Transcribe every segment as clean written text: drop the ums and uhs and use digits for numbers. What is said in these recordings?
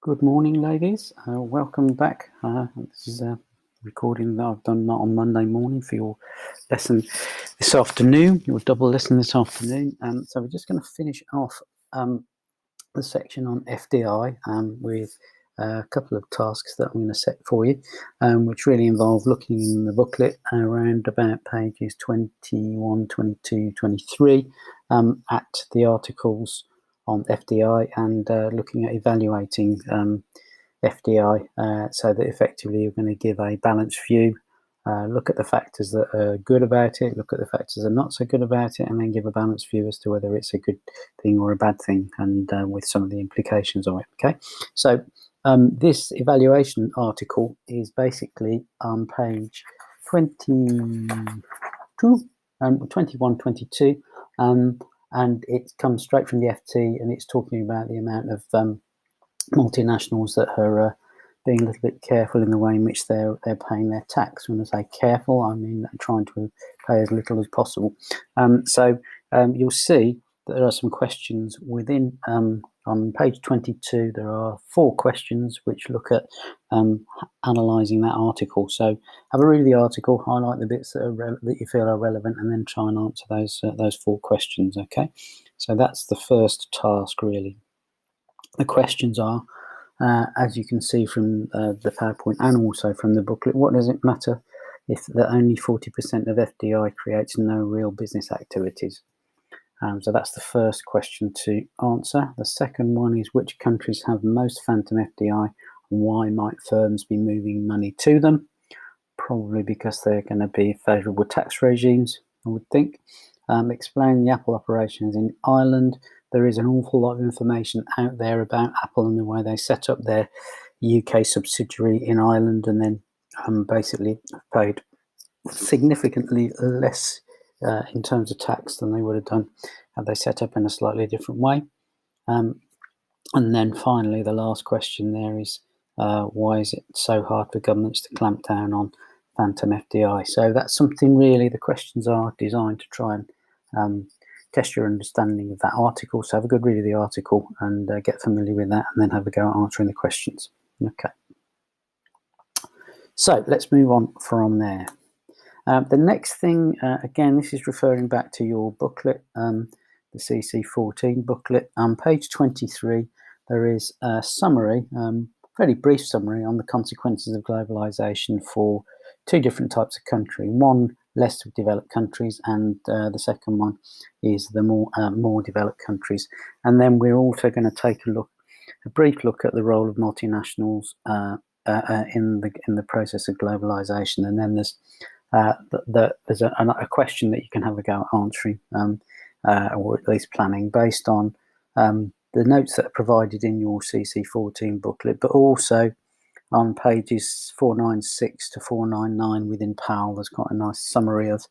Good morning, ladies. Welcome back. This is a recording that I've done on Monday morning for your lesson this afternoon, your double lesson this afternoon. So we're just going to finish off the section on FDI with a couple of tasks that I'm going to set for you, which really involve looking in the booklet around about pages 21, 22, 23 at the articles on FDI and looking at evaluating FDI so that effectively you're going to give a balanced view, look at the factors that are good about it, look at the factors that are not so good about it, and then give a balanced view as to whether it's a good thing or a bad thing, and with some of the implications of it. Okay, so this evaluation article is basically on page 21, 22, and it comes straight from the FT, and it's talking about the amount of multinationals that are being a little bit careful in the way in which they're paying their tax. When I say careful, I mean trying to pay as little as possible. So you'll see that there are some questions within. On page 22, there are 4 questions which look at analysing that article. So have a read of the article, highlight the bits that you feel are relevant, and then try and answer those 4 questions. Okay, so that's the first task, really. The questions are, as you can see from the PowerPoint and also from the booklet, what does it matter if only 40% of FDI creates no real business activities? So that's the first question to answer. The second one is, which countries have most phantom FDI and why might firms be moving money to them? Probably because they're going to be favourable tax regimes, I would think. Explain the Apple operations in Ireland. There is an awful lot of information out there about Apple and the way they set up their UK subsidiary in Ireland, and then basically paid significantly less in terms of tax than they would have done had they set up in a slightly different way. And then finally, the last question there is, why is it so hard for governments to clamp down on phantom FDI? So that's something really, the questions are designed to try and test your understanding of that article. So have a good read of the article and get familiar with that, and then have a go at answering the questions. Okay. So let's move on from there. The next thing, again, this is referring back to your booklet, the CC14 booklet. On page 23, there is a summary, fairly brief summary on the consequences of globalization for 2 different types of country. One, less developed countries, and the second one is the more developed countries. And then we're also going to take a brief look at the role of multinationals in the process of globalization. And then there's a question that you can have a go at answering, or at least planning, based on the notes that are provided in your CC14 booklet, but also on pages 496 to 499 within Powell. There's quite a nice summary of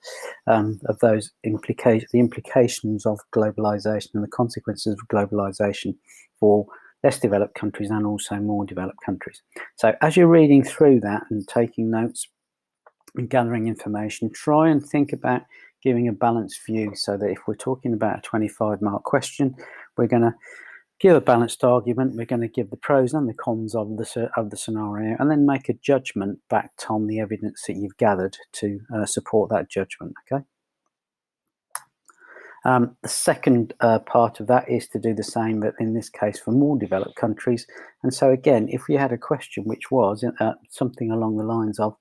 those the implications of globalization and the consequences of globalization for less developed countries and also more developed countries. So as you're reading through that and taking notes and gathering information, try and think about giving a balanced view, so that if we're talking about a 25-mark question, we're going to give a balanced argument, we're going to give the pros and the cons of the scenario, and then make a judgment backed on the evidence that you've gathered to support that judgment. Okay. The second part of that is to do the same, but in this case for more developed countries. And so again, if we had a question which was something along the lines of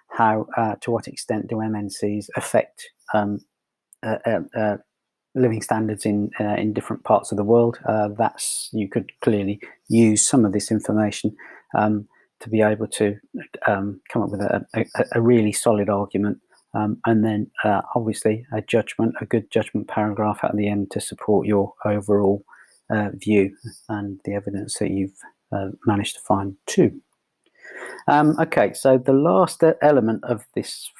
how, to what extent do MNCs affect living standards in different parts of the world, you could clearly use some of this information to be able to come up with a really solid argument, and then obviously a good judgment paragraph at the end to support your overall view and the evidence that you've managed to find too. Okay, so the last element of this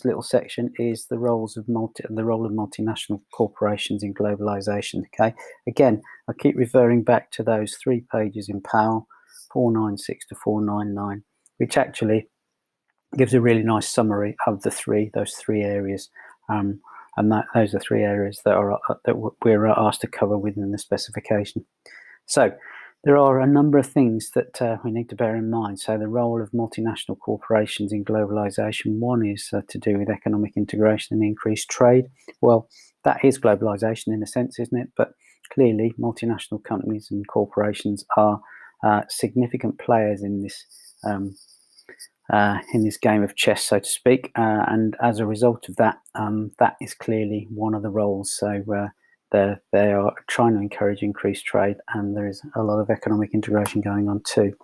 little section is the role of multinational corporations in globalization. Okay, again, I keep referring back to those 3 pages in Powell, 496 to 499, which actually gives a really nice summary of those three areas, and those are 3 areas that we're asked to cover within the specification. So there are a number of things that we need to bear in mind. So the role of multinational corporations in globalization, one is to do with economic integration and increased trade. Well, that is globalization in a sense, isn't it? But clearly multinational companies and corporations are significant players in this game of chess, so to speak, and as a result of that, that is clearly one of the roles. So they are trying to encourage increased trade, and there is a lot of economic integration going on too.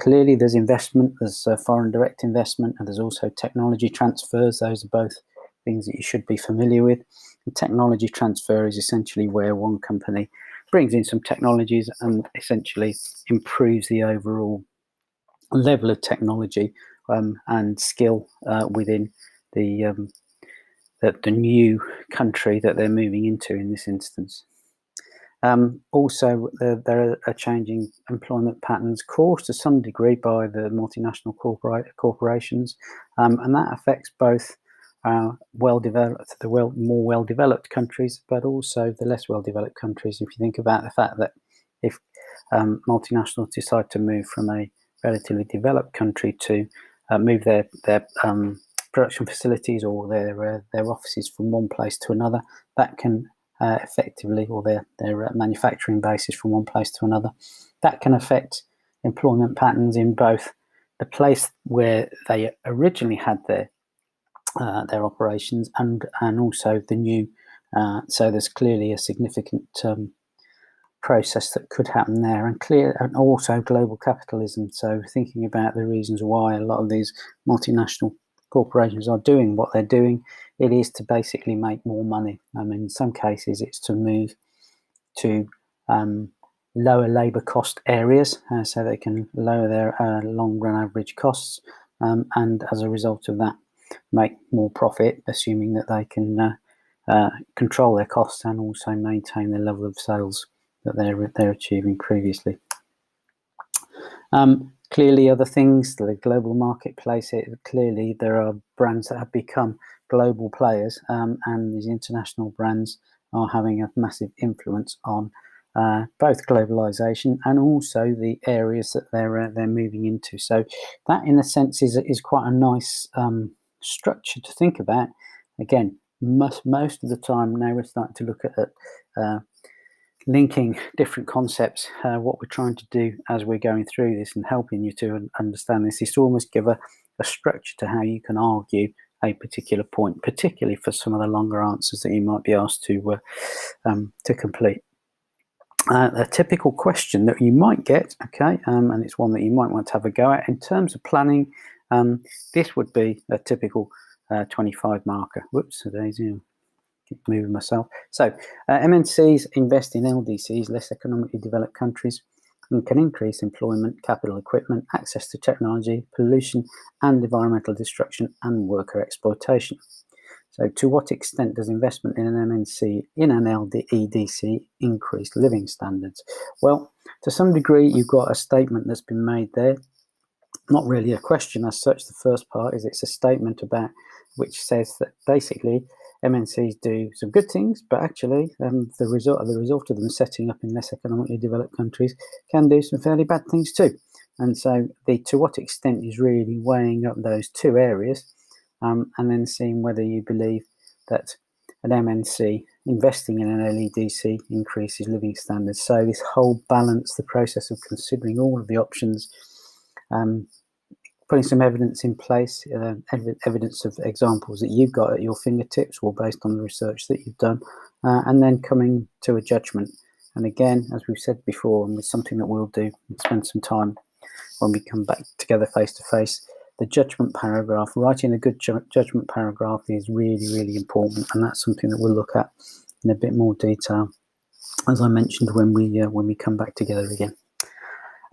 Clearly, there's investment, there's foreign direct investment, and there's also technology transfers. Those are both things that you should be familiar with. And technology transfer is essentially where one company brings in some technologies and essentially improves the overall level of technology and skill within the new country that they're moving into in this instance. Also, there are changing employment patterns caused to some degree by the multinational corporations, and that affects both more well-developed countries, but also the less well-developed countries. If you think about the fact that if multinationals decide to move from a relatively developed country to move their production facilities or their offices from one place to another, that can effectively, or their manufacturing bases from one place to another, that can affect employment patterns in both the place where they originally had their operations and also the new. So there's clearly a significant process that could happen there, and also global capitalism. So thinking about the reasons why a lot of these multinational corporations are doing what they're doing, it is to basically make more money. I mean, in some cases it's to move to lower labor cost areas so they can lower their long run average costs, and as a result of that make more profit, assuming that they can control their costs and also maintain the level of sales that they're achieving previously. Clearly, other things, the global marketplace, clearly there are brands that have become global players, and these international brands are having a massive influence on both globalization and also the areas that they're moving into. So that, in a sense, is quite a nice structure to think about. Again, most of the time now we're starting to look at linking different concepts. What we're trying to do as we're going through this and helping you to understand this is to almost give a structure to how you can argue a particular point, particularly for some of the longer answers that you might be asked to complete. A typical question that you might get, okay, and it's one that you might want to have a go at in terms of planning. This would be a typical 25 marker. Whoops, daisy. Moving myself. So MNCs invest in LDCs, less economically developed countries, and can increase employment, capital equipment, access to technology, pollution and environmental destruction, and worker exploitation. So to what extent does investment in an MNC in an EDC increase living standards? Well, to some degree you've got a statement that's been made there. Not really a question as such. The first part is it's a statement about which says that basically MNCs do some good things, but actually the result of them setting up in less economically developed countries can do some fairly bad things too. And so the to what extent is really weighing up those two areas, and then seeing whether you believe that an MNC investing in an LEDC increases living standards. So this whole balance, the process of considering all of the options, putting some evidence in place, evidence of examples that you've got at your fingertips or based on the research that you've done, and then coming to a judgment. And again, as we've said before, and it's something that we'll do and spend some time when we come back together face to face, the judgment paragraph, writing a good judgment paragraph is really, really important, and that's something that we'll look at in a bit more detail, as I mentioned, when we come back together again.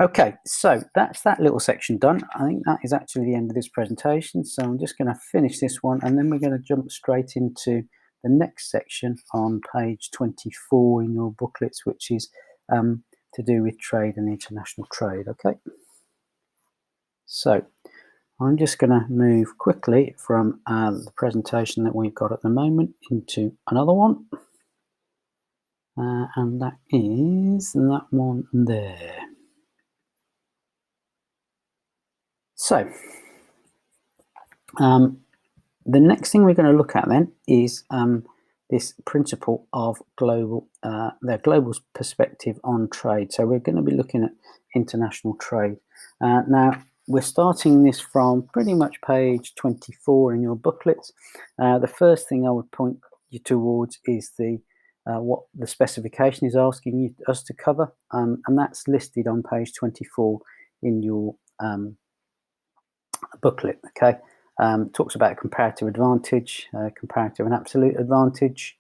Okay, so that's that little section done. I think that is actually the end of this presentation. So I'm just going to finish this one, and then we're going to jump straight into the next section on page 24 in your booklets, which is to do with trade and international trade. Okay, so I'm just going to move quickly from the presentation that we've got at the moment into another one, and that is that one there. So the next thing we're going to look at then is this principle of the global perspective on trade. So we're going to be looking at international trade. Now, we're starting this from pretty much page 24 in your booklets. The first thing I would point you towards is what the specification is asking us to cover, and that's listed on page 24 in your booklet. Okay, talks about comparative advantage, comparative and absolute advantage,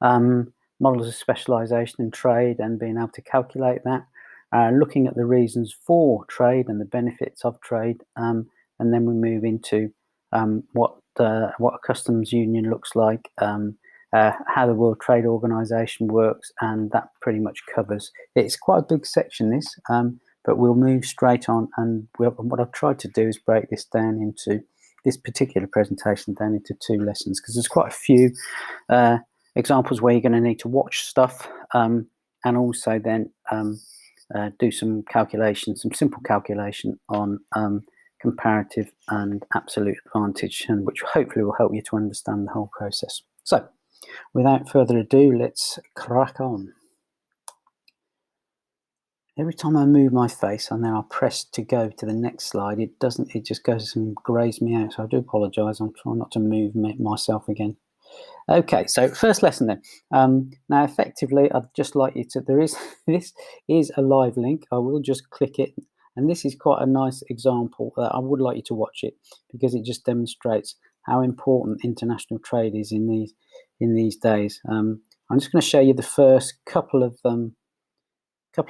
models of specialization in trade and being able to calculate that, looking at the reasons for trade and the benefits of trade, and then we move into what a customs union looks like, how the World Trade Organization works, and that pretty much covers it. It's quite a big section, this, but we'll move straight on. And what I've tried to do is break this down into this particular presentation down into 2 lessons, because there's quite a few examples where you're going to need to watch stuff, and also then do some calculations, some simple calculation on comparative and absolute advantage, and which hopefully will help you to understand the whole process. So without further ado, let's crack on. Every time I move my face and then I press to go to the next slide, it just goes and grays me out. So I do apologise. I'm trying not to move myself again. Okay, so first lesson then. Now, effectively, I'd just like you to, this is a live link. I will just click it. And this is quite a nice example. I would like you to watch it because it just demonstrates how important international trade is in these days. I'm just going to show you the first couple of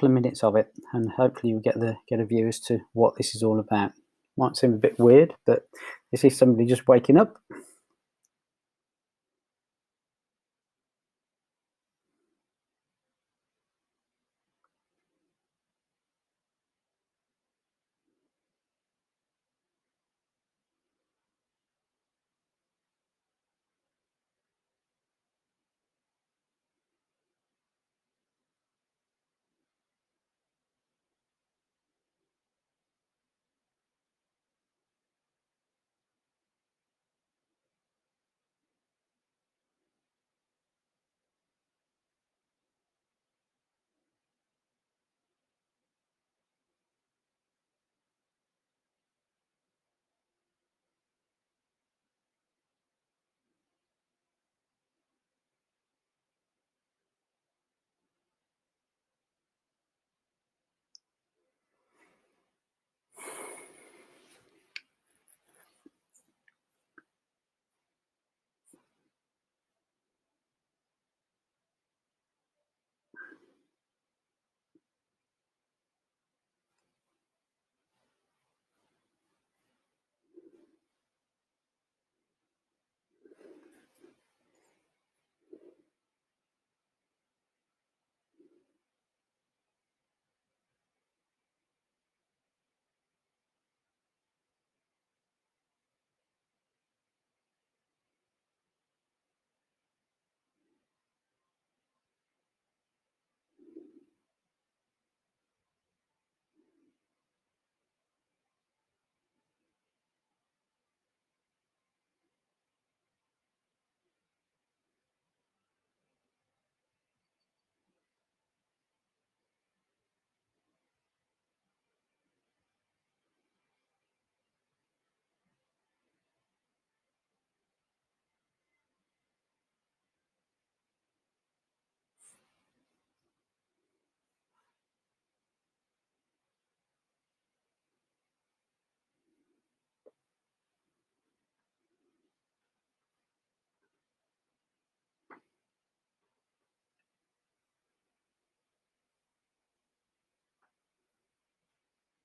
minutes of it, and hopefully you'll get a view as to what this is all about. Might seem a bit weird, but this is somebody just waking up.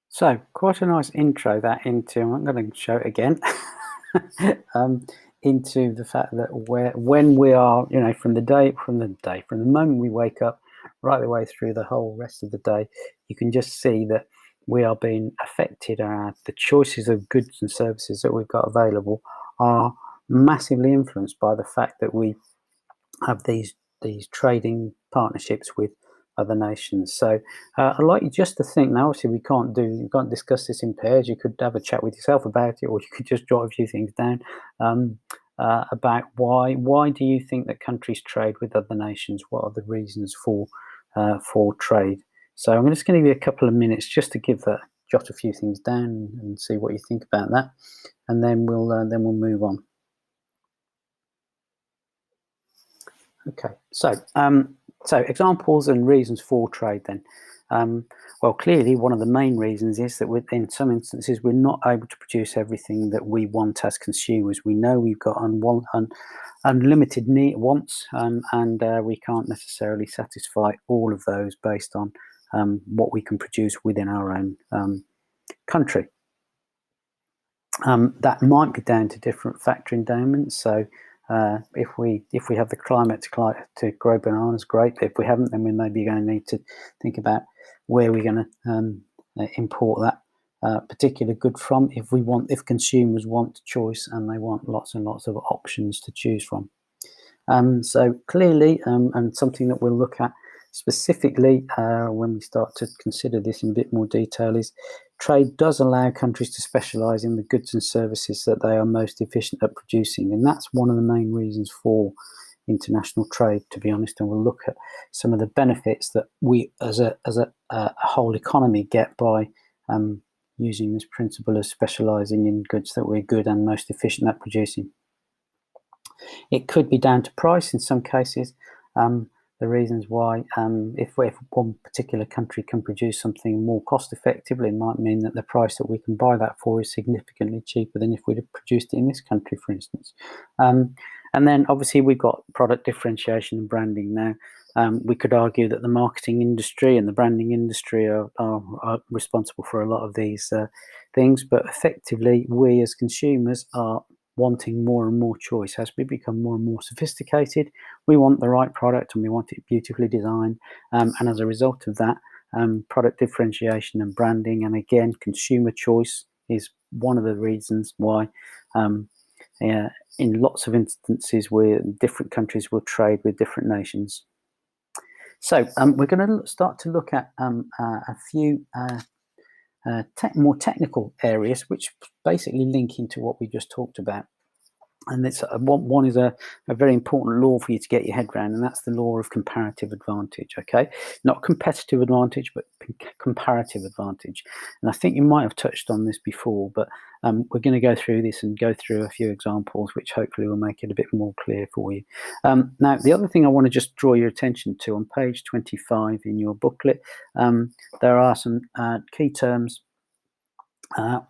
So quite a nice intro that into, I'm going to show it again, into the fact that when we are, from the moment we wake up right the way through the whole rest of the day, you can just see that we are being affected. The choices of goods and services that we've got available are massively influenced by the fact that we have these trading partnerships with other nations. So I'd like you just to think. Now, obviously, we can't discuss this in pairs. You could have a chat with yourself about it, or you could just jot a few things down about why do you think that countries trade with other nations? What are the reasons for trade? So I'm just going to give you a couple of minutes just to jot a few things down and see what you think about that, and then we'll move on. Okay, so examples and reasons for trade then. Well, clearly one of the main reasons is that in some instances we're not able to produce everything that we want as consumers. We know we've got unlimited wants, and we can't necessarily satisfy all of those based on what we can produce within our own country. That might be down to different factor endowments. So if we have the climate to grow bananas, great. But if we haven't, then we may be going to need to think about where we're going to import that particular good from. If consumers want choice and they want lots and lots of options to choose from. So clearly, and something that we'll look at specifically when we start to consider this in a bit more detail, is trade does allow countries to specialise in the goods and services that they are most efficient at producing, and that's one of the main reasons for international trade, to be honest. And we'll look at some of the benefits that we as a whole economy get by using this principle of specialising in goods that we're good and most efficient at producing. It could be down to price in some cases. The reasons why, if one particular country can produce something more cost effectively, it might mean that the price that we can buy that for is significantly cheaper than if we'd have produced it in this country, for instance. And then obviously we've got product differentiation and branding now. We could argue that the marketing industry and the branding industry are responsible for a lot of these things, but effectively we as consumers are wanting more and more choice. As we become more and more sophisticated, we want the right product and we want it beautifully designed, and as a result of that, product differentiation and branding, and again consumer choice, is one of the reasons why in lots of instances where different countries will trade with different nations. So we're going to start to look at a few more technical areas which basically link into what we just talked about. And it's one is a very important law for you to get your head around, and that's the law of comparative advantage. Okay, not competitive advantage, but comparative advantage. And I think you might have touched on this before, but we're going to go through this and go through a few examples, which hopefully will make it a bit more clear for you. Now, the other thing I want to just draw your attention to on page 25 in your booklet, there are some key terms.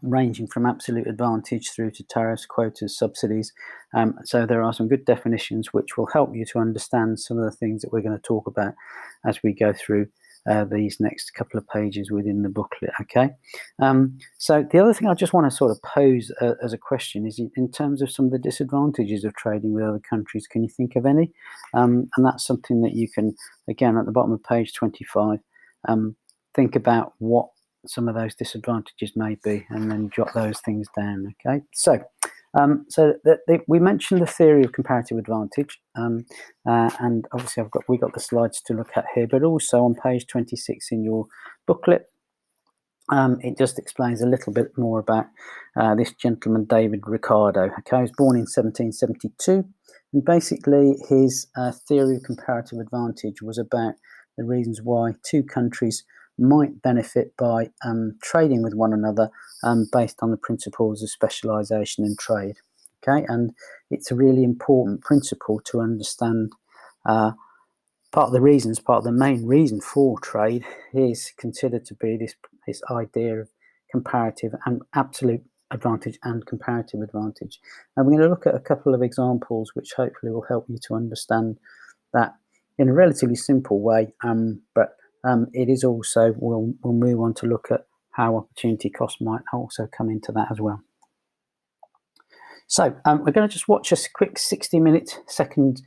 Ranging from absolute advantage through to tariffs, quotas, subsidies. So there are some good definitions which will help you to understand some of the things that we're going to talk about as we go through these next couple of pages within the booklet. Okay. So the other thing I just want to sort of pose as a question is, in terms of some of the disadvantages of trading with other countries, can you think of any? And that's something that you can, again, at the bottom of page 25, think about what some of those disadvantages may be, and then jot those things down. Okay, so we mentioned the theory of comparative advantage, and obviously we got the slides to look at here, but also on page 26 in your booklet, it just explains a little bit more about this gentleman, David Ricardo. Okay, he was born in 1772, and basically his theory of comparative advantage was about the reasons why two countries might benefit by trading with one another based on the principles of specialisation and trade. Okay, and it's a really important principle to understand. Part of the main reason for trade is considered to be this idea of comparative and absolute advantage and comparative advantage. And we're going to look at a couple of examples which hopefully will help you to understand that in a relatively simple way, but it is also, we'll move on to look at how opportunity cost might also come into that as well. So we're going to just watch a quick 60-second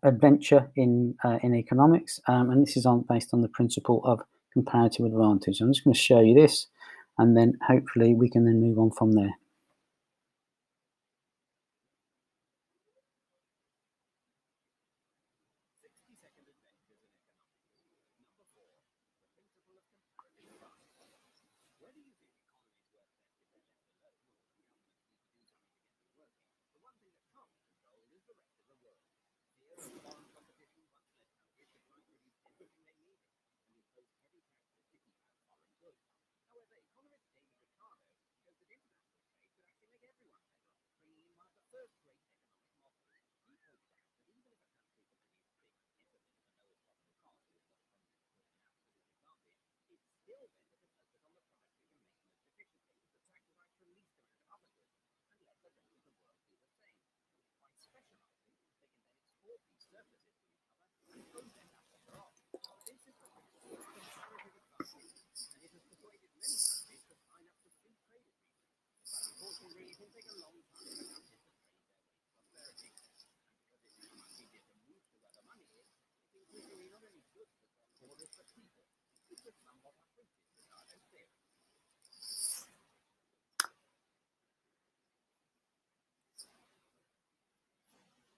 adventure in economics, and this is based on the principle of comparative advantage. I'm just going to show you this, and then hopefully we can then move on from there.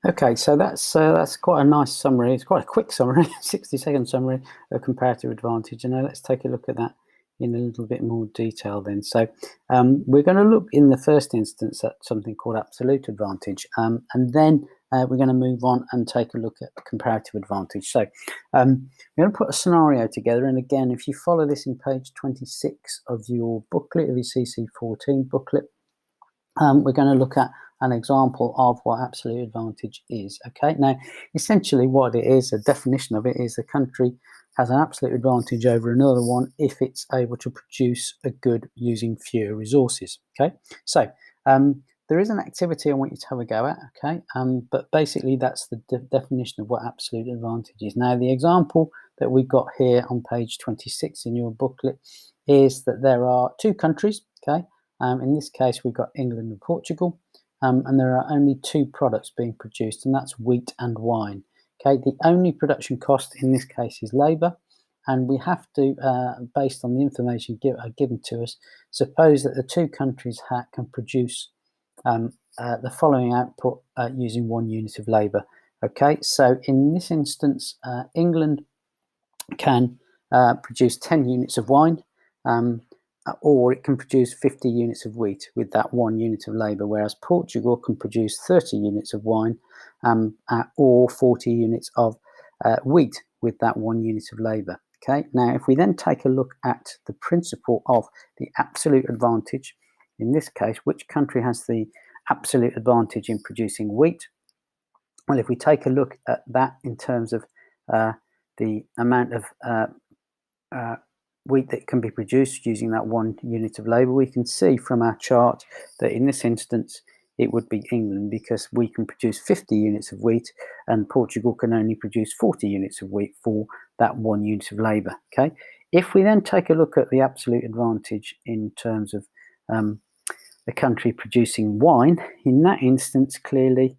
Okay, so that's quite a nice summary. It's quite a quick summary, 60-second summary of comparative advantage. And now let's take a look at that in a little bit more detail then. So we're going to look in the first instance at something called absolute advantage, and then we're going to move on and take a look at comparative advantage. So we're going to put a scenario together, and again, if you follow this in page 26 of your booklet, of your CC14 booklet, we're going to look at an example of what absolute advantage is. Okay, now essentially what it is, a definition of it is a country has an absolute advantage over another one if it's able to produce a good using fewer resources. Okay, so there is an activity I want you to have a go at. Okay, but basically that's the definition of what absolute advantage is. Now the example that we've got here on page 26 in your booklet is that there are two countries. Okay, in this case we've got England and Portugal. And there are only two products being produced, and that's wheat and wine. Okay, the only production cost in this case is labour, and we have to, based on the information given to us, suppose that the two countries can produce the following output using 1 unit of labour. Okay, so in this instance, England can produce 10 units of wine, or it can produce 50 units of wheat with that 1 unit of labour, whereas Portugal can produce 30 units of wine or 40 units of wheat with that 1 unit of labour. Okay, now if we then take a look at the principle of the absolute advantage, in this case, which country has the absolute advantage in producing wheat? Well, if we take a look at that in terms of the amount of wheat that can be produced using that 1 unit of labour, we can see from our chart that in this instance it would be England, because we can produce 50 units of wheat and Portugal can only produce 40 units of wheat for that 1 unit of labour. Okay, if we then take a look at the absolute advantage in terms of the country producing wine, in that instance clearly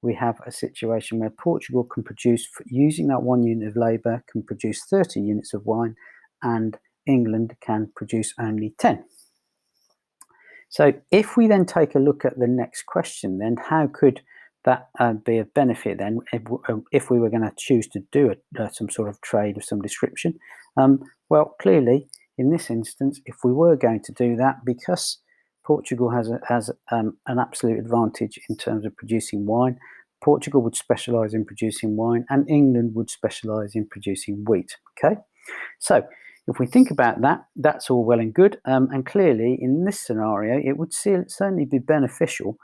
we have a situation where Portugal can produce, using that 1 unit of labour, can produce 30 units of wine, and England can produce only 10. So if we then take a look at the next question, then how could that be of benefit then if we were going to choose to do some sort of trade of some description? Well, clearly in this instance, if we were going to do that, because Portugal has an absolute advantage in terms of producing wine, Portugal would specialise in producing wine and England would specialise in producing wheat. Okay, so if we think about that, that's all well and good, and clearly in this scenario it would certainly be beneficial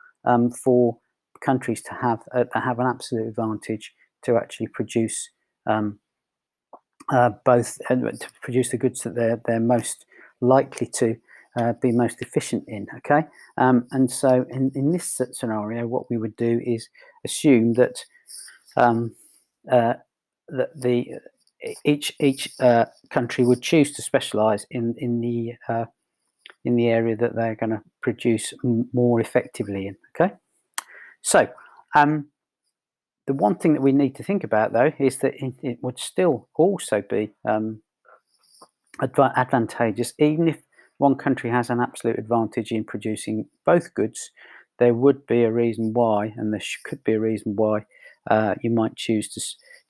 for countries to have an absolute advantage to actually produce both to produce the goods that they're most likely to be most efficient in. Okay, and so in this scenario what we would do is assume that each country would choose to specialize in the area that they're going to produce more effectively in. Okay, so the one thing that we need to think about though is that it would still also be advantageous, even if one country has an absolute advantage in producing both goods. There would be a reason why, and there could be a reason why you might choose to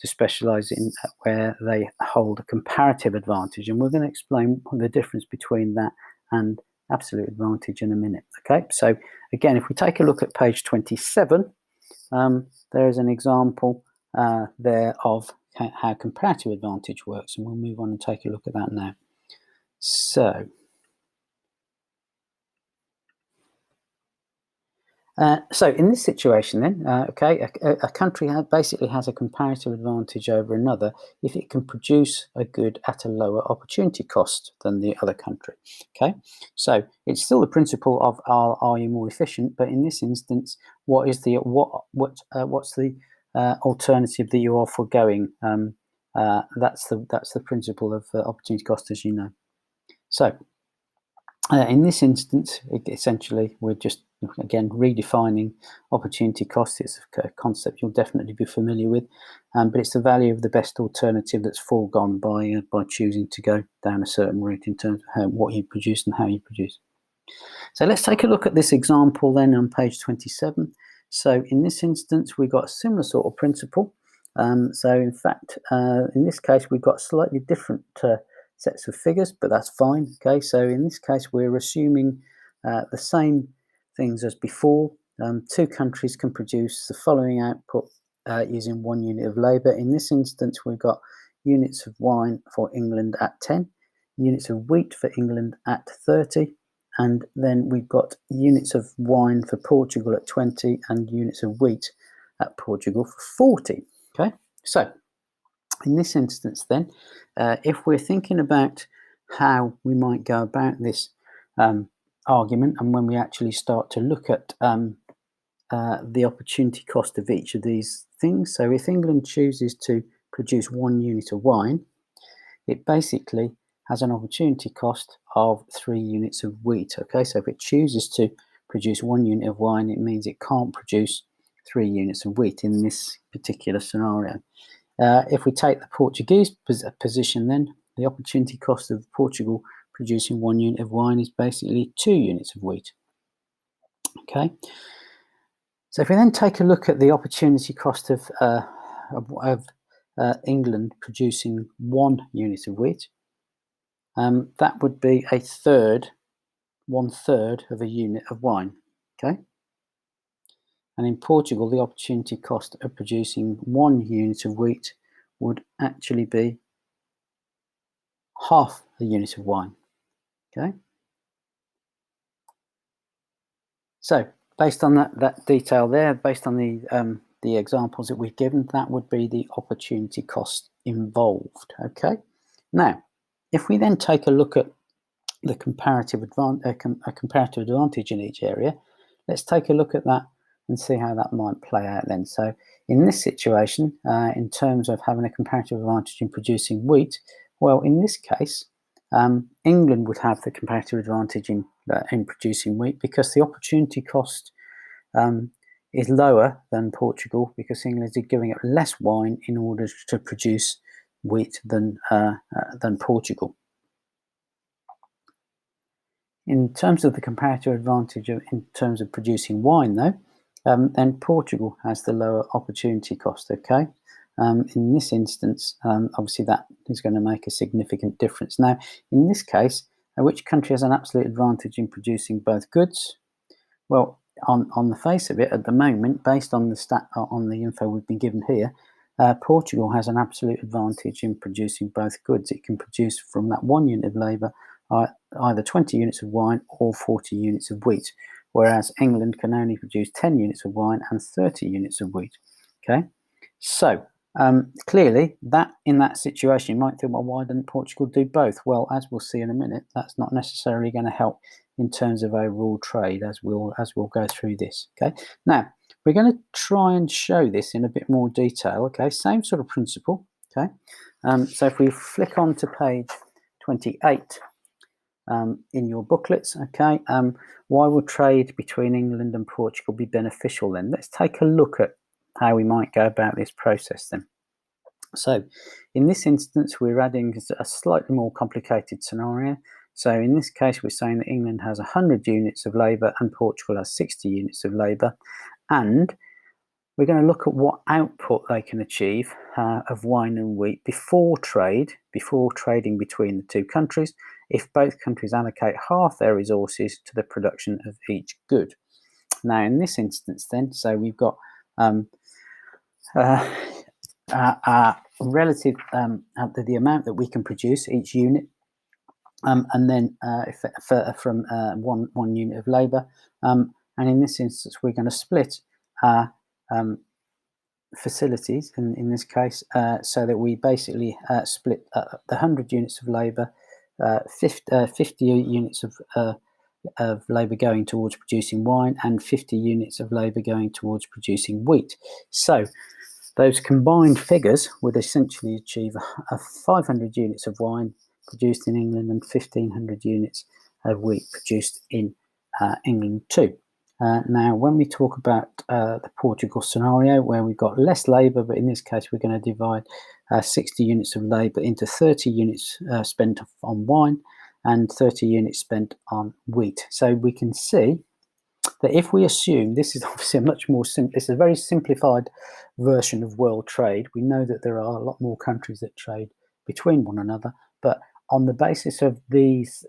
specialize in where they hold a comparative advantage, and we're going to explain the difference between that and absolute advantage in a minute. Okay, so again, if we take a look at page 27, there is an example there of how comparative advantage works, and we'll move on and take a look at that now. So So in this situation then, a country basically has a comparative advantage over another if it can produce a good at a lower opportunity cost than the other country. Okay, so it's still the principle of are you more efficient, but in this instance, what's the alternative that you are foregoing? That's the principle of opportunity cost, as you know. So in this instance, essentially, we're just, again, redefining opportunity cost. It's a concept you'll definitely be familiar with, but it's the value of the best alternative that's foregone by choosing to go down a certain route in terms of what you produce and how you produce. So let's take a look at this example then on page 27. So in this instance, we've got a similar sort of principle. So in fact, in this case, we've got slightly different sets of figures, but that's fine. Okay, so in this case, we're assuming the same things as before. Two countries can produce the following output using 1 unit of labour. In this instance, we've got units of wine for England at 10, units of wheat for England at 30, and then we've got units of wine for Portugal at 20 and units of wheat at Portugal for 40. Okay, so in this instance then, if we're thinking about how we might go about this argument, and when we actually start to look at the opportunity cost of each of these things, so if England chooses to produce 1 unit of wine, it basically has an opportunity cost of 3 units of wheat. Okay, so if it chooses to produce 1 unit of wine, it means it can't produce 3 units of wheat in this particular scenario. If we take the Portuguese position, then the opportunity cost of Portugal producing 1 unit of wine is basically 2 units of wheat. Okay, so if we then take a look at the opportunity cost of England producing 1 unit of wheat, that would be 1/3 of a unit of wine. Okay, and in Portugal, the opportunity cost of producing 1 unit of wheat would actually be half a unit of wine. Okay, so based on that detail there, based on the examples that we've given, that would be the opportunity cost involved. Okay, now if we then take a look at the comparative advantage in each area, let's take a look at that and see how that might play out then. So in this situation, in terms of having a comparative advantage in producing wheat, well, in this case, England would have the comparative advantage in producing wheat because the opportunity cost is lower than Portugal, because England is giving up less wine in order to produce wheat than Portugal. In terms of the comparative advantage in terms of producing wine, though, then Portugal has the lower opportunity cost. Okay, in this instance, obviously that is going to make a significant difference. Now, in this case, which country has an absolute advantage in producing both goods? Well, on the face of it, at the moment, based on the info we've been given here, Portugal has an absolute advantage in producing both goods. It can produce from that 1 unit of labour either 20 units of wine or 40 units of wheat, whereas England can only produce 10 units of wine and 30 units of wheat. Okay, so clearly that in that situation, you might think, well, why didn't Portugal do both? Well, as we'll see in a minute, that's not necessarily going to help in terms of overall trade, as we'll go through this. Okay, now we're going to try and show this in a bit more detail. Okay, same sort of principle. Okay, so if we flick on to page 28 in your booklets, okay, why would trade between England and Portugal be beneficial then? Let's take a look at how we might go about this process then. So in this instance, we're adding a slightly more complicated scenario. So in this case, we're saying that England has 100 units of labour and Portugal has 60 units of labour, and we're going to look at what output they can achieve of wine and wheat before trading between the two countries, if both countries allocate half their resources to the production of each good. Now, in this instance then, so we've got relative the amount that we can produce each unit, and then from one unit of labour, And in this instance, we're going to split our facilities in this case, so that we basically split the 100 units of labour, 50 units of labour going towards producing wine, and 50 units of labour going towards producing wheat. So those combined figures would essentially achieve 500 units of wine produced in England and 1,500 units of wheat produced in England too. Now, when we talk about the Portugal scenario, where we've got less labour, but in this case we're going to divide 60 units of labour into 30 units spent on wine and 30 units spent on wheat. So we can see that if we assume, this is obviously a much more simple, it's a very simplified version of world trade. We know that there are a lot more countries that trade between one another, but on the basis of these,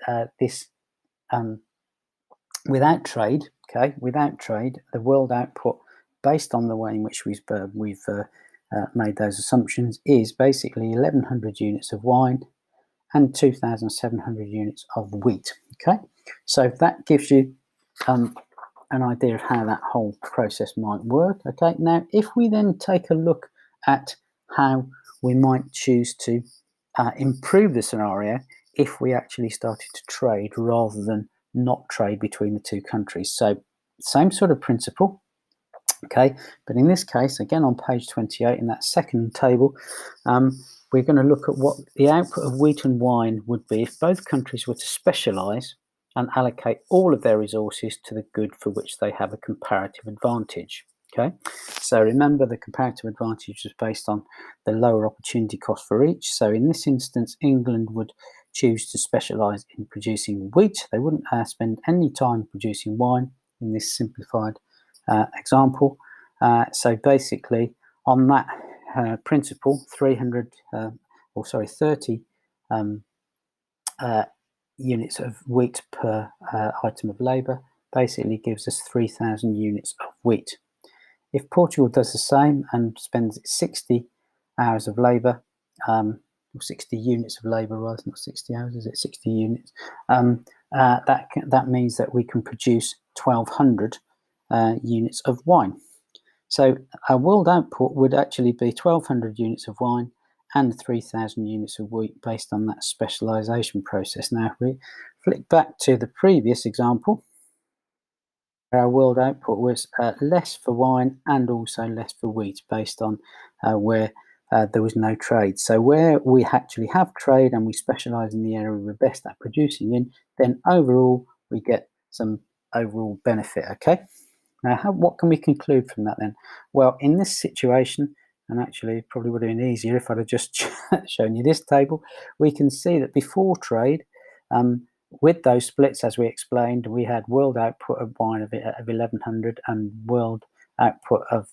without trade, the world output, based on the way in which we've made those assumptions, is basically 1,100 units of wine and 2,700 units of wheat. Okay, so that gives you an idea of how that whole process might work. Okay, now if we then take a look at how we might choose to improve the scenario if we actually started to trade rather than not trade between the two countries. So same sort of principle, okay, but in this case, again on page 28 in that second table, we're going to look at what the output of wheat and wine would be if both countries were to specialise and allocate all of their resources to the good for which they have a comparative advantage. Okay, so remember the comparative advantage is based on the lower opportunity cost for each. So in this instance, England would choose to specialise in producing wheat. They wouldn't spend any time producing wine in this simplified example. So basically, on that principle, 30 units of wheat per item of labour basically gives us 3,000 units of wheat. If Portugal does the same and spends 60 hours of labour, or 60 units of labour rather, not 60 hours, is it 60 units? That means that we can produce 1,200 units of wine. So our world output would actually be 1,200 units of wine and 3,000 units of wheat based on that specialisation process. Now, if we flick back to the previous example, our world output was less for wine and also less for wheat based on where there was no trade. So where we actually have trade and we specialise in the area we're best at producing in, then overall we get some overall benefit, okay? Now, what can we conclude from that then? Well, in this situation, and actually it probably would have been easier if I'd have just shown you this table, we can see that before trade, with those splits, as we explained, we had world output of wine of 1,100 and world output of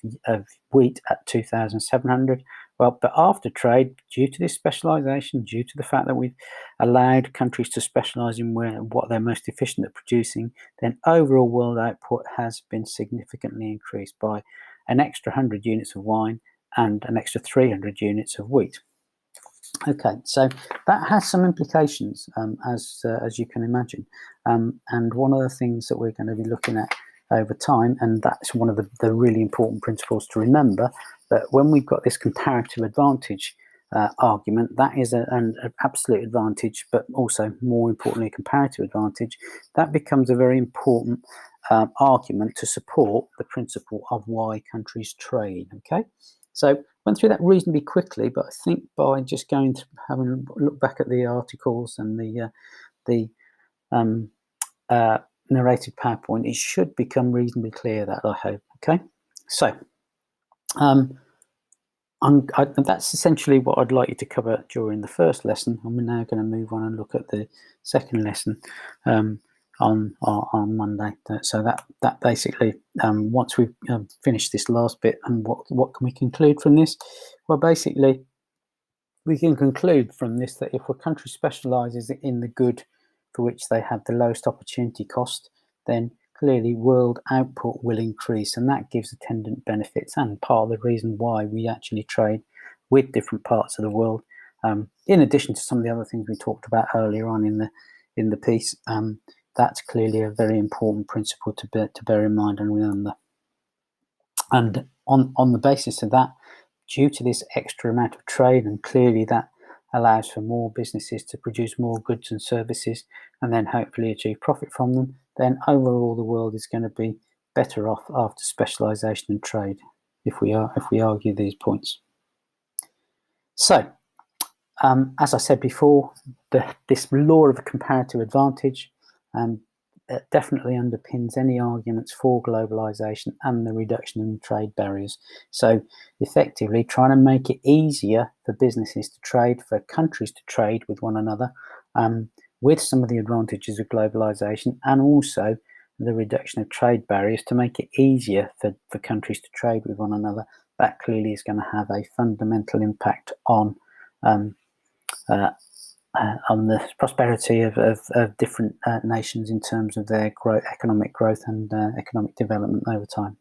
wheat at 2,700. Well, but after trade, due to this specialisation, due to the fact that we've allowed countries to specialise in what they're most efficient at producing, then overall world output has been significantly increased by an extra 100 units of wine and an extra 300 units of wheat. Okay, so that has some implications, as you can imagine, and one of the things that we're going to be looking at over time, and that's one of the really important principles to remember, that when we've got this comparative advantage argument, that is an absolute advantage, but also more importantly a comparative advantage, that becomes a very important argument to support the principle of why countries trade. Okay, so went through that reasonably quickly, but I think by just going through, having a look back at the articles and the narrated PowerPoint, it should become reasonably clear, that I hope. Okay, so that's essentially what I'd like you to cover during the first lesson, and we're now going to move on and look at the second lesson on Monday. So that basically, once we've finished this last bit, and what can we conclude from this? Well, basically, we can conclude from this that if a country specialises in the good for which they have the lowest opportunity cost, then clearly world output will increase, and that gives attendant benefits, and part of the reason why we actually trade with different parts of the world, in addition to some of the other things we talked about earlier on in the piece. that's clearly a very important principle to bear in mind and remember. And on the basis of that, due to this extra amount of trade, and clearly that allows for more businesses to produce more goods and services and then hopefully achieve profit from them, then overall the world is going to be better off after specialization and trade, if we argue these points. So, as I said before, this law of comparative advantage definitely underpins any arguments for globalization and the reduction in trade barriers. So effectively trying to make it easier for businesses to trade, for countries to trade with one another, with some of the advantages of globalization, and also the reduction of trade barriers to make it easier for countries to trade with one another. That clearly is going to have a fundamental impact on the prosperity of different nations in terms of their economic growth and economic development over time.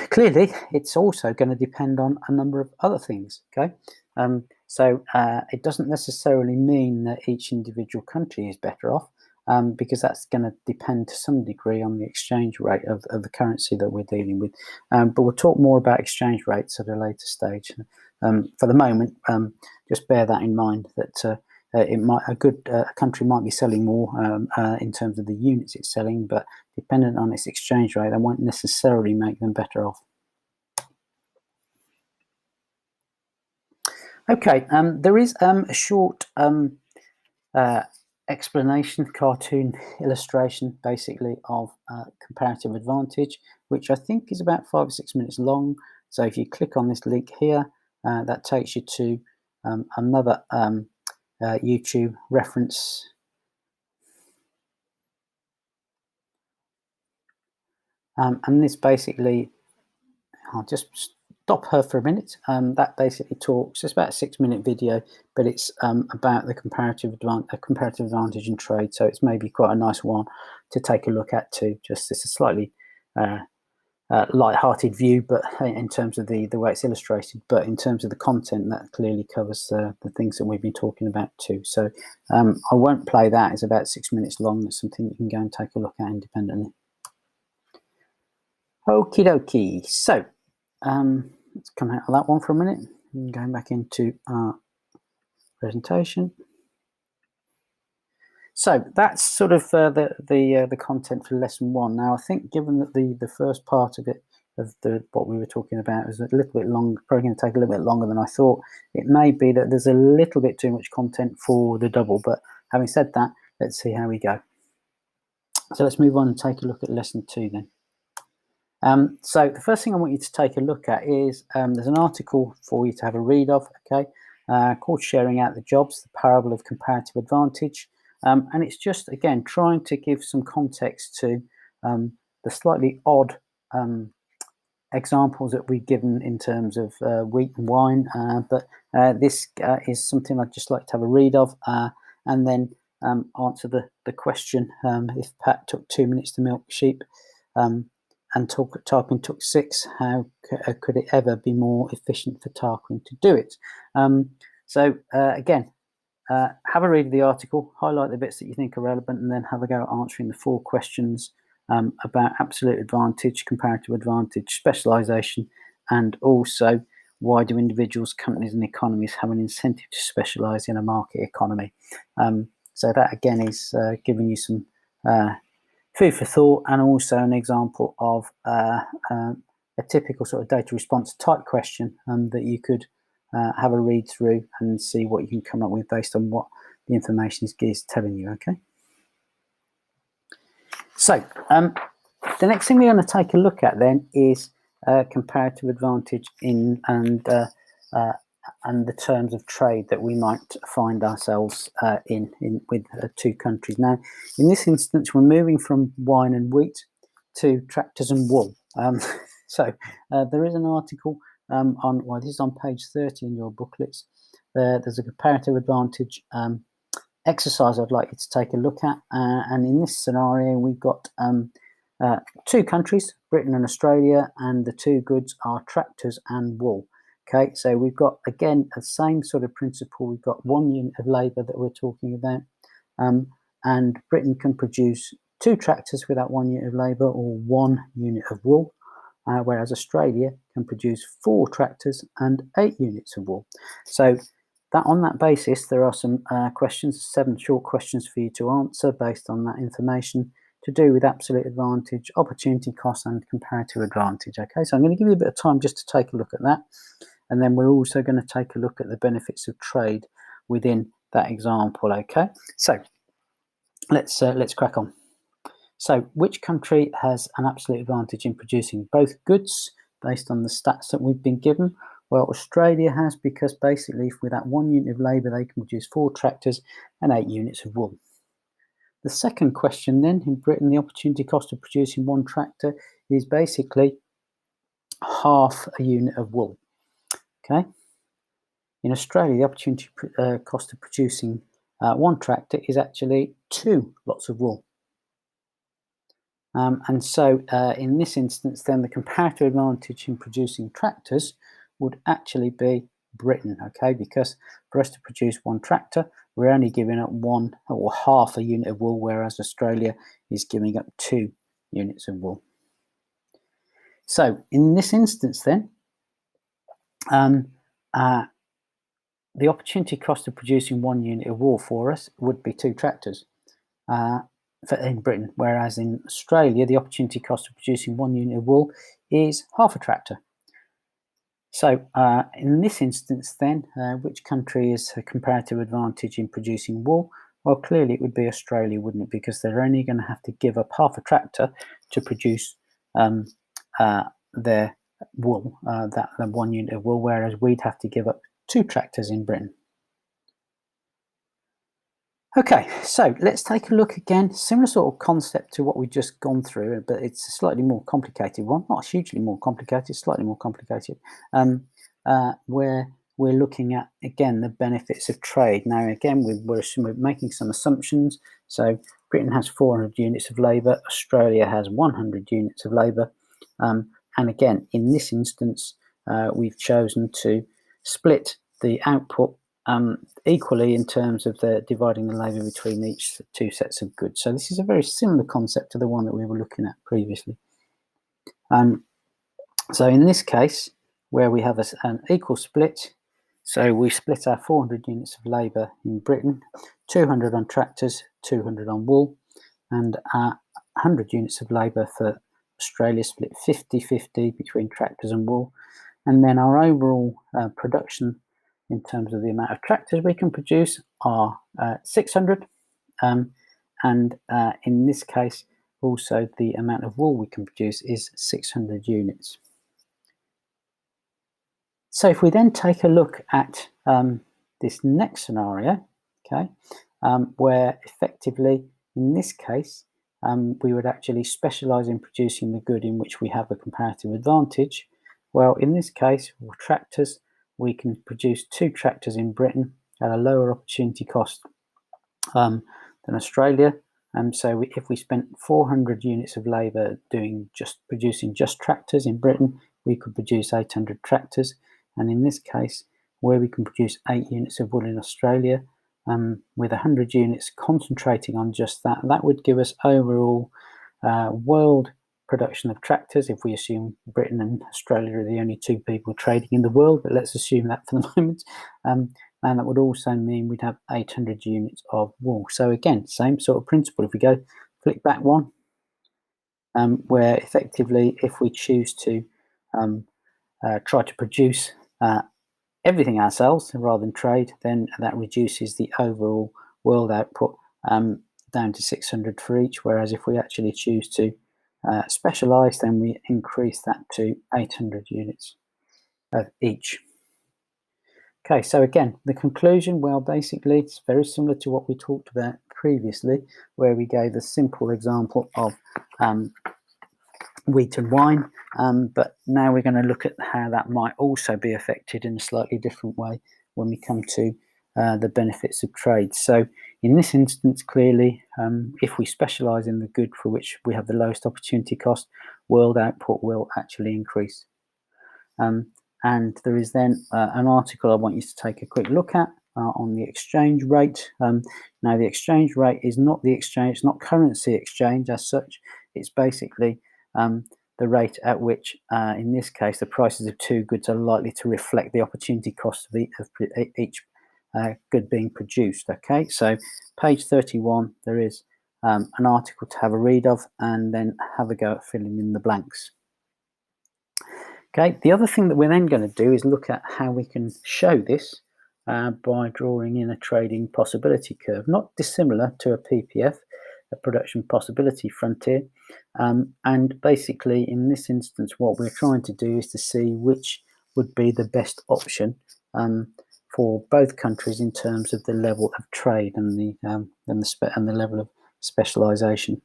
Clearly, it's also going to depend on a number of other things. Okay, so it doesn't necessarily mean that each individual country is better off, because that's going to depend to some degree on the exchange rate of the currency that we're dealing with. But we'll talk more about exchange rates at a later stage. For the moment, just bear that in mind, that a country might be selling more in terms of the units it's selling, but dependent on its exchange rate, that won't necessarily make them better off. Okay, there is a short explanation, cartoon illustration, basically, of comparative advantage, which I think is about 5 or 6 minutes long. So if you click on this link here, that takes you to another YouTube reference. And this basically, I'll just stop her for a minute. That basically talks, it's about a 6-minute video, but it's about the comparative advantage in trade. So it's maybe quite a nice one to take a look at too. Just it's a slightly light-hearted view, but in terms of the way it's illustrated, but in terms of the content, that clearly covers the things that we've been talking about too. So I won't play that. It's about 6 minutes long. It's something you can go and take a look at independently. Okie dokie. So let's come out of that one for a minute. Going back into our presentation. So that's sort of the content for lesson 1. Now, I think given that the first part of it, of what we were talking about, is a little bit long, probably going to take a little bit longer than I thought. It may be that there's a little bit too much content for the double, but having said that, let's see how we go. So let's move on and take a look at lesson 2 then. So the first thing I want you to take a look at is there's an article for you to have a read of, okay, called Sharing Out the Jobs, the Parable of Comparative Advantage. And it's just, again, trying to give some context to the slightly odd examples that we've given in terms of wheat and wine. But this is something I'd just like to have a read of and then answer the question, if Pat took 2 minutes to milk sheep and Tarquin took 6, how could it ever be more efficient for Tarquin to do it? So again, have a read of the article, highlight the bits that you think are relevant, and then have a go at answering the 4 questions about absolute advantage, comparative advantage, specialization, and also why do individuals, companies, and economies have an incentive to specialize in a market economy? So that again is giving you some food for thought, and also an example of a typical sort of data response type question that you could have a read through and see what you can come up with based on what the information is telling you. Okay. So the next thing we're going to take a look at then is comparative advantage in and the terms of trade that we might find ourselves in with 2 countries. Now, in this instance, we're moving from wine and wheat to tractors and wool. So there is an article this is on page 30 in your booklets. There's a comparative advantage exercise I'd like you to take a look at. And in this scenario, we've got 2 countries, Britain and Australia, and the 2 goods are tractors and wool. Okay, so we've got, again, the same sort of principle. We've got 1 unit of labour that we're talking about. and Britain can produce 2 tractors with that 1 unit of labour or 1 unit of wool, whereas Australia can produce 4 tractors and 8 units of wool. So that on that basis, there are some questions, 7 short questions for you to answer based on that information to do with absolute advantage, opportunity cost, and comparative advantage. Okay, so I'm going to give you a bit of time just to take a look at that, and then we're also going to take a look at the benefits of trade within that example. Okay, so let's crack on. So, which country has an absolute advantage in producing both goods based on the stats that we've been given? Well, Australia has, because basically with that 1 unit of labour, they can produce 4 tractors and 8 units of wool. The second question then, in Britain, the opportunity cost of producing 1 tractor is basically half a unit of wool. Okay. In Australia, the opportunity cost of producing 1 tractor is actually 2 lots of wool. And so in this instance, then the comparative advantage in producing tractors would actually be Britain, okay? Because for us to produce 1 tractor, we're only giving up 1 or half a unit of wool, whereas Australia is giving up 2 units of wool. So in this instance, then, the opportunity cost of producing 1 unit of wool for us would be 2 tractors. In Britain, whereas in Australia, the opportunity cost of producing 1 unit of wool is half a tractor. So in this instance then, which country is a comparative advantage in producing wool? Well, clearly it would be Australia, wouldn't it? Because they're only going to have to give up half a tractor to produce their wool, that 1 unit of wool, whereas we'd have to give up 2 tractors in Britain. Okay, so let's take a look again. Similar sort of concept to what we've just gone through, but it's a slightly more complicated one. Not hugely more complicated, slightly more complicated. Where we're looking at, again, the benefits of trade. Now, again, we're making some assumptions. So Britain has 400 units of labour. Australia has 100 units of labour. And again, in this instance, we've chosen to split the output equally in terms of dividing the labour between each 2 sets of goods. So this is a very similar concept to the one that we were looking at previously. So in this case, where we have an equal split, so we split our 400 units of labour in Britain, 200 on tractors, 200 on wool, and our 100 units of labour for Australia split 50-50 between tractors and wool. And then our overall production in terms of the amount of tractors we can produce are 600. And in this case, also the amount of wool we can produce is 600 units. So if we then take a look at this next scenario, okay, where effectively, in this case, we would actually specialise in producing the good in which we have a comparative advantage. Well, in this case, for tractors, we can produce 2 tractors in Britain at a lower opportunity cost than Australia. So if we spent 400 units of labour producing just tractors in Britain, we could produce 800 tractors. And in this case, where we can produce 8 units of wool in Australia, with 100 units concentrating on just that, that would give us overall world production of tractors, if we assume Britain and Australia are the only 2 people trading in the world, but let's assume that for the moment. And that would also mean we'd have 800 units of wool. So again, same sort of principle. If we go flick back one, where effectively, if we choose to try to produce everything ourselves rather than trade, then that reduces the overall world output down to 600 for each. Whereas if we actually choose to specialise, then we increase that to 800 units of each. Okay, so again, the conclusion, well, basically, it's very similar to what we talked about previously, where we gave a simple example of wheat and wine, but now we're going to look at how that might also be affected in a slightly different way when we come to the benefits of trade. So in this instance, clearly, if we specialise in the good for which we have the lowest opportunity cost, world output will actually increase. And there is then an article I want you to take a quick look at, on the exchange rate. Now, the exchange rate is not the exchange, it's not currency exchange as such. It's basically the rate at which, in this case, the prices of two goods are likely to reflect the opportunity cost of each good being produced. Okay, so page 31, there is an article to have a read of and then have a go at filling in the blanks. Okay, the other thing that we're then going to do is look at how we can show this by drawing in a trading possibility curve, not dissimilar to a PPF, a production possibility frontier. And basically, in this instance, what we're trying to do is to see which would be the best option for both countries in terms of the level of trade and the level of specialisation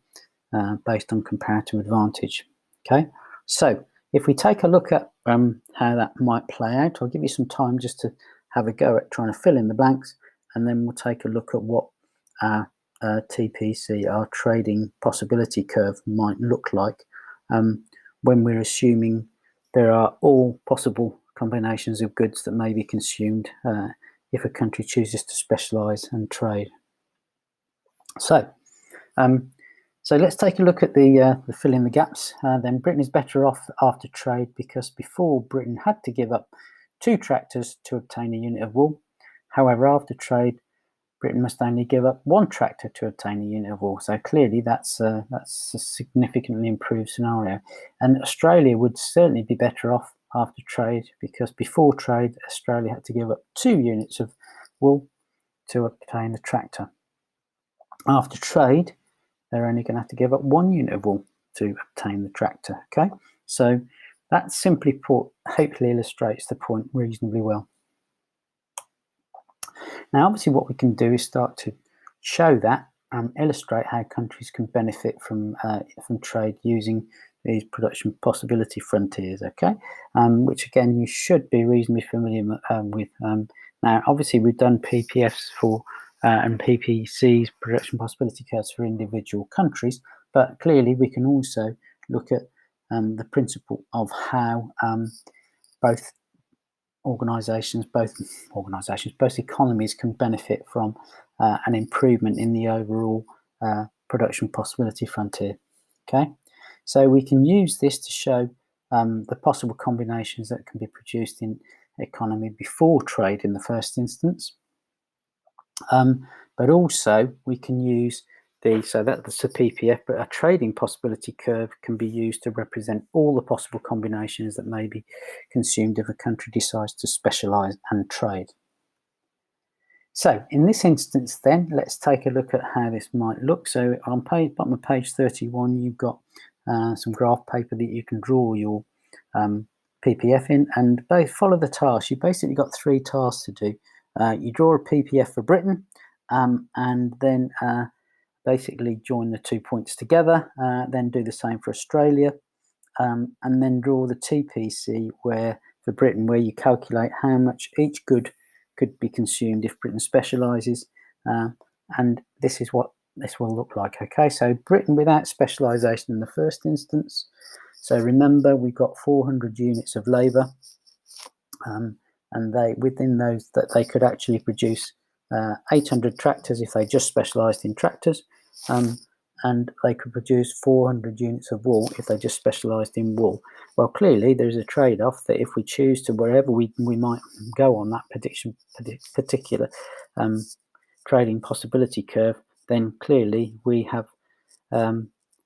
based on comparative advantage. Okay, so if we take a look at how that might play out, I'll give you some time just to have a go at trying to fill in the blanks, and then we'll take a look at what TPC, our trading possibility curve, might look like when we're assuming there are all possible combinations of goods that may be consumed if a country chooses to specialise and trade. So let's take a look at the fill in the gaps. Then Britain is better off after trade because before Britain had to give up 2 tractors to obtain a unit of wool. However, after trade, Britain must only give up 1 tractor to obtain a unit of wool. So clearly that's a significantly improved scenario. And Australia would certainly be better off after trade because before trade, Australia had to give up 2 units of wool to obtain a tractor. After trade, they're only going to have to give up 1 unit of wool to obtain the tractor. Okay, so that simply put hopefully illustrates the point reasonably well. Now, obviously, what we can do is start to show that and illustrate how countries can benefit from trade using these production possibility frontiers. Okay, which again you should be reasonably familiar with. Now, obviously, we've done PPFs for and PPCs, production possibility curves, for individual countries, but clearly we can also look at the principle of how both economies can benefit from an improvement in the overall production possibility frontier. Okay, so we can use this to show the possible combinations that can be produced in economy before trade in the first instance. But also we can use that's a PPF, but a trading possibility curve can be used to represent all the possible combinations that may be consumed if a country decides to specialise and trade. So in this instance then, let's take a look at how this might look. So on bottom of page 31, you've got some graph paper that you can draw your PPF in, and follow the tasks. You've basically got 3 tasks to do. You draw a PPF for Britain, and then basically join the 2 points together, then do the same for Australia, and then draw the TPC for Britain, where you calculate how much each good could be consumed if Britain specialises, and this is what this will look like. Okay, so Britain without specialisation in the first instance. So remember, we've got 400 units of labour, and within those that they could actually produce 800 tractors if they just specialised in tractors, and they could produce 400 units of wool if they just specialised in wool. Well, clearly there's a trade-off that if we choose to wherever we might go on that particular trading possibility curve, then clearly we have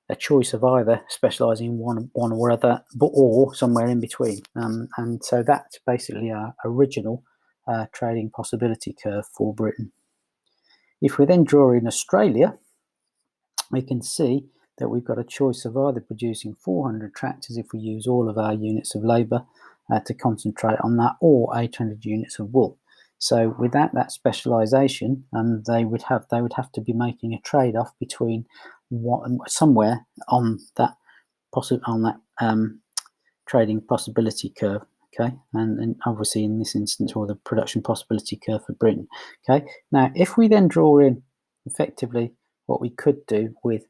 a choice of either specialising in one or other, or somewhere in between. And so that's basically our original trading possibility curve for Britain. If we then draw in Australia, we can see that we've got a choice of either producing 400 tractors if we use all of our units of labour to concentrate on that, or 800 units of wool. So without that specialisation, they would have to be making a trade-off between somewhere on that trading possibility curve. Okay, and obviously in this instance, or the production possibility curve for Britain. Okay, now if we then draw in effectively what we could do with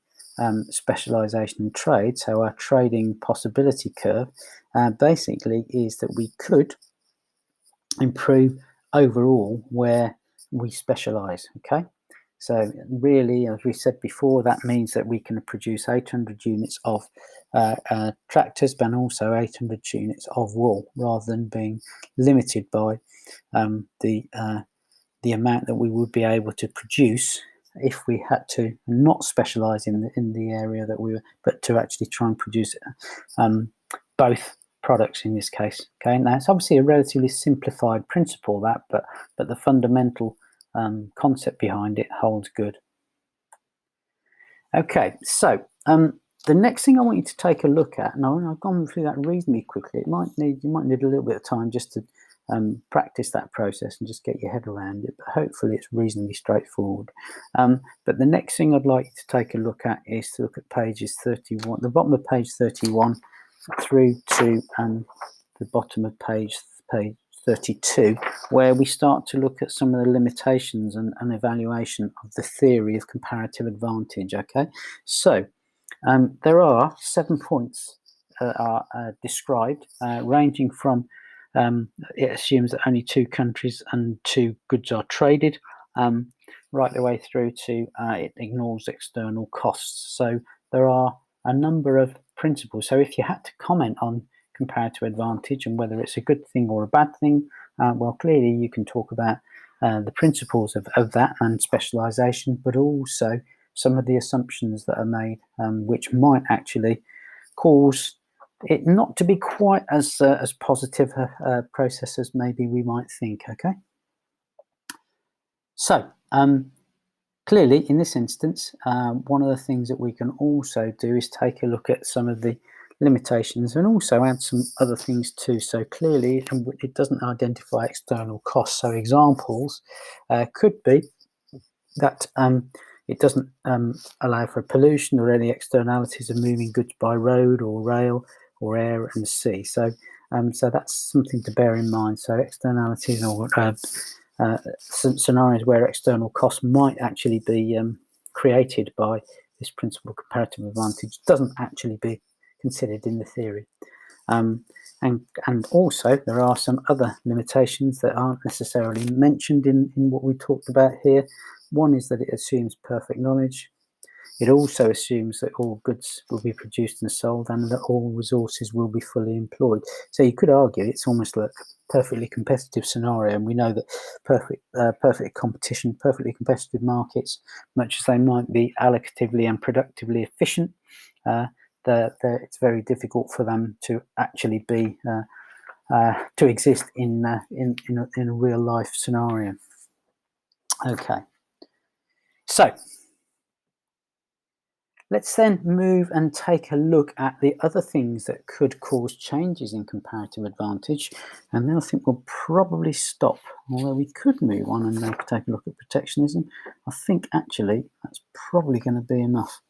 specialisation and trade, so our trading possibility curve basically is that we could improve overall where we specialize. Okay, so really, as we said before, that means that we can produce 800 units of tractors, but also 800 units of wool, rather than being limited by the amount that we would be able to produce if we had to not specialize in the area that we were, but to actually try and produce both products in this case. Okay, now it's obviously a relatively simplified principle, that, but the fundamental concept behind it holds good. Okay, so the next thing I want you to take a look at, and I've gone through that reasonably quickly. You might need a little bit of time just to practice that process and just get your head around it, but hopefully it's reasonably straightforward. But the next thing I'd like you to take a look at is to look at pages 31, the bottom of page 31 through to the bottom of page 32, where we start to look at some of the limitations and evaluation of the theory of comparative advantage. Okay, so there are 7 points are described, ranging from it assumes that only 2 countries and 2 goods are traded, right the way through to it ignores external costs. So there are a number of principles. So if you had to comment on comparative advantage and whether it's a good thing or a bad thing, well, clearly you can talk about the principles of that and specialization, but also some of the assumptions that are made, which might actually cause it not to be quite as positive a process as maybe we might think. Okay, so clearly in this instance, one of the things that we can also do is take a look at some of the limitations and also add some other things too. So clearly it doesn't identify external costs. So examples could be that it doesn't allow for pollution or any externalities of moving goods by road or rail or air and sea. So so that's something to bear in mind. So externalities or scenarios where external costs might actually be created by this principle of comparative advantage doesn't actually be considered in the theory. And also there are some other limitations that aren't necessarily mentioned in what we talked about here. One is that it assumes perfect knowledge. It also assumes that all goods will be produced and sold and that all resources will be fully employed. So you could argue it's almost like a perfectly competitive scenario, and we know that perfect competition, perfectly competitive markets, much as they might be allocatively and productively efficient, it's very difficult for them to actually be to exist in a real life scenario. Okay, so let's then move and take a look at the other things that could cause changes in comparative advantage, and then I think we'll probably stop, although we could move on and take a look at protectionism. I think actually that's probably going to be enough.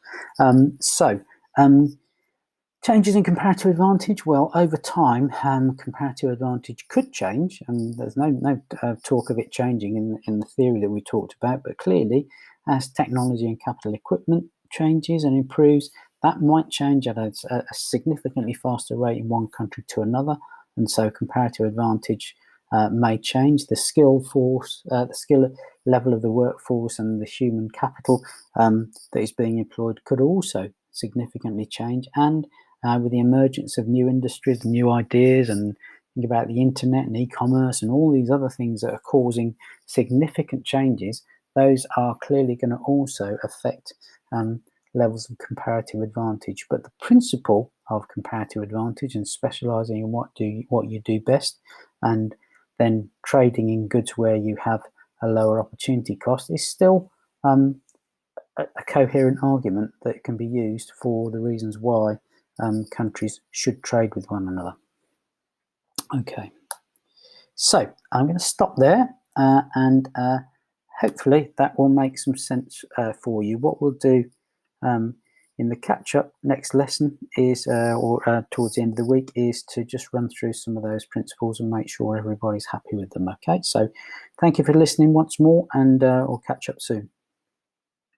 Changes in comparative advantage. Well, over time, comparative advantage could change, and there's no talk of it changing in the theory that we talked about. But clearly, as technology and capital equipment changes and improves, that might change at a significantly faster rate in one country to another, and so comparative advantage may change. The skill level of the workforce and the human capital that is being employed could also significantly change, and with the emergence of new industries, new ideas, and think about the internet and e-commerce and all these other things that are causing significant changes, those are clearly going to also affect levels of comparative advantage. But the principle of comparative advantage and specializing in what you do best, and then trading in goods where you have a lower opportunity cost, is still a coherent argument that can be used for the reasons why countries should trade with one another. Okay, so I'm going to stop there, and hopefully that will make some sense for you. What we'll do in the catch-up next lesson is, or towards the end of the week, is to just run through some of those principles and make sure everybody's happy with them. Okay, so thank you for listening once more, and we'll catch up soon.